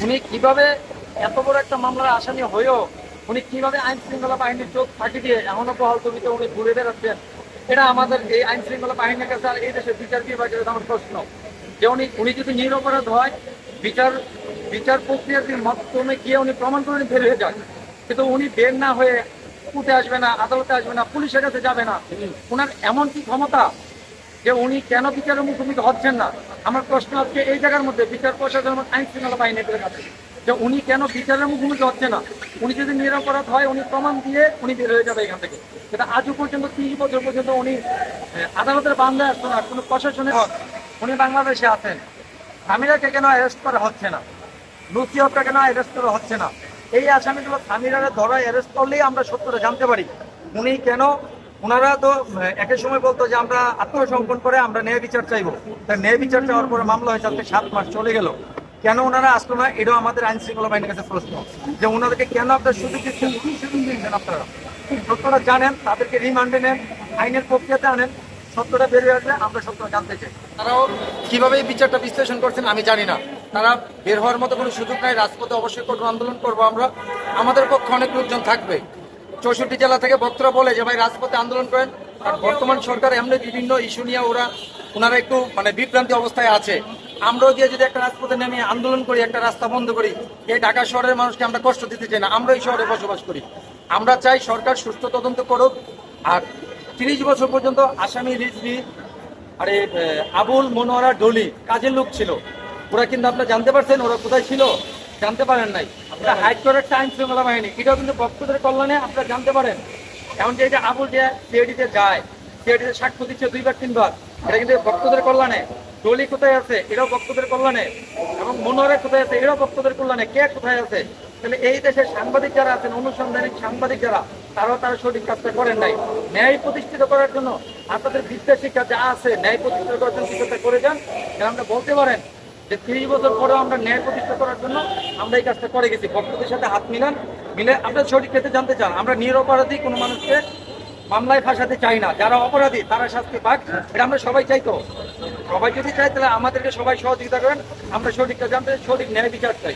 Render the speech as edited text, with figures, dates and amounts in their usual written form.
উনি কিভাবে এত বড় একটা মামলার আসামি হয়েও উনি কিভাবে আইন শৃঙ্খলা বাহিনীর চোখ ফাঁকি দিয়ে এমনও বহাল তবিতে উনি ঘুরে বেড়াচ্ছেন, এটা আমাদের এই আইন শৃঙ্খলা বাহিনীর কাছে আর এই দেশের বিচার বিভাগের আমার প্রশ্ন যে উনি যদি নিরপরাধ হয়, বিচার বিচার প্রক্রিয়ার মাধ্যমে গিয়ে উনি প্রমাণ করে বের হয়ে যান, কিন্তু উনি বের না হয়ে কোর্টে আসবে না, আদালতে আসবে না, পুলিশের কাছে যাবে না। ওনার এমন কি ক্ষমতা যে উনি কেন বিচারের মুখোমুখি হচ্ছেন না? আমার প্রশ্ন আজকে এই জায়গার মধ্যে বিচার প্রশাসন এবং আইন শৃঙ্খলা বাহিনীর কাছে যে উনি কেন বিচারের মুখোমুখি হচ্ছে না? উনি যদি নিরপরাধ হয় উনি প্রমাণ দিয়ে উনি বের হয়ে যাবে এখান থেকে, কিন্তু আজও পর্যন্ত 30 বছর পর্যন্ত উনি আদালতের বান্দায় আসতো না, কোনো প্রশাসনের। উনি বাংলাদেশে আছেন, সামিরাকে কেন অ্যারেস্ট করা হচ্ছে না? লুসিয়তটা কেন অ্যারেস্ট করা হচ্ছে না? এই আসামিগুলো সামিরারে ধরা অ্যারেস্ট করলেই আমরা সত্যটা জানতে পারি উনি কেন। ওনারা তো একই সময় বলতো যে আমরা আত্মসমর্পণ করে আমরা ন্যায় বিচার চাইবো, তাই ন্যায় বিচার চাওয়ার পরে মামলা হয়েছে, আজকে 7 মাস চলে গেল, কেন ওনারা আসলো না? এটাও আমাদের আইন শৃঙ্খলা বাহিনীর কাছে প্রশ্ন যে ওনাদেরকে কেন আপনার সুযোগ দিচ্ছেন, কি সুযোগ দিচ্ছেন? আপনারা সত্যটা জানেন, তাদেরকে রিমান্ডে নেন, আইনের প্রক্রিয়াতে আনেন, সত্যটা বেরিয়ে আসলে আমরা সত্যটা জানতে চাই। তারাও কিভাবে এই বিচারটা বিশ্লেষণ করছেন আমি জানি না, তারা বের হওয়ার মতো কোনো সুযোগ নাই। রাজপথে অবশ্যই কঠোর আন্দোলন করবো আমরা, আমাদের পক্ষে অনেক লোকজন থাকবে। 64 জেলা থেকে বক্তরা বলে যে ভাই রাজপথে আন্দোলন করেন, আর বর্তমান সরকার এমনি বিভিন্ন ইস্যু নিয়ে ওনারা একটু বিভ্রান্তি অবস্থায় আছে। আমরাও গিয়ে যদি একটা রাজপথে নেমে আন্দোলন করি, একটা রাস্তা বন্ধ করি, এই ঢাকা শহরের মানুষকে আমরা কষ্ট দিতে চাই না। আমরা এই শহরে বসবাস করি, আমরা চাই সরকার সুষ্ঠু তদন্ত করুক। আর 30 বছর পর্যন্ত আসামি রিজভী আরে আবুল মনোয়ারা ডলি কাজের লোক ছিল, ওরা কিন্তু আপনারা জানতে পারছেন ওরা কোথায় ছিল? জানতে পারেন নাই। আপনারা হাইড করে একটা আইন শৃঙ্খলা বাহিনী, এটাও কিন্তু ভক্তদের কল্যাণে আপনারা জানতে পারেন। এমনকি এই যে আবুল যে সিআইডিতে যায়, সিআইডিতে সাক্ষ্য দিচ্ছে 2বার 3বার, এটা কিন্তু ভক্তদের কল্যাণে। ডলি কোথায় আছে? এরাও ভক্তদের কল্যাণে। এবং মনোয়ারা কোথায় আছে? এরাও ভক্তদের কল্যাণে। কে কোথায় আছে? তাহলে এই দেশের সাংবাদিক যারা আছেন, অনুসন্ধানিক সাংবাদিক যারা, তারা সঠিক কাজটা করেন নাই। ন্যায় প্রতিষ্ঠিত করার জন্য আপনাদের বিদ্যা শিক্ষা যা আছে, ন্যায় প্রতিষ্ঠিত করার জন্য কিছুটা করে যান। আমরা বলতে পারেন যে 30 বছর পরেও আমরা ন্যায় প্রতিষ্ঠা করার জন্য আমরা এই কাজটা করে গেছি। ভক্তদের সাথে হাত মিলে আপনার সঠিক ক্ষেত্রে জানতে চান। আমরা নিরপরাধী কোনো মানুষকে মামলায় ফাঁসাতে চাই না, যারা অপরাধী তারা শাস্তি পাক, এটা আমরা সবাই চাই। তো সবাই যদি চাই তাহলে আমাদেরকে সবাই সহযোগিতা করেন, আমরা সঠিকটা জানতে, সঠিক ন্যায় বিচার চাই।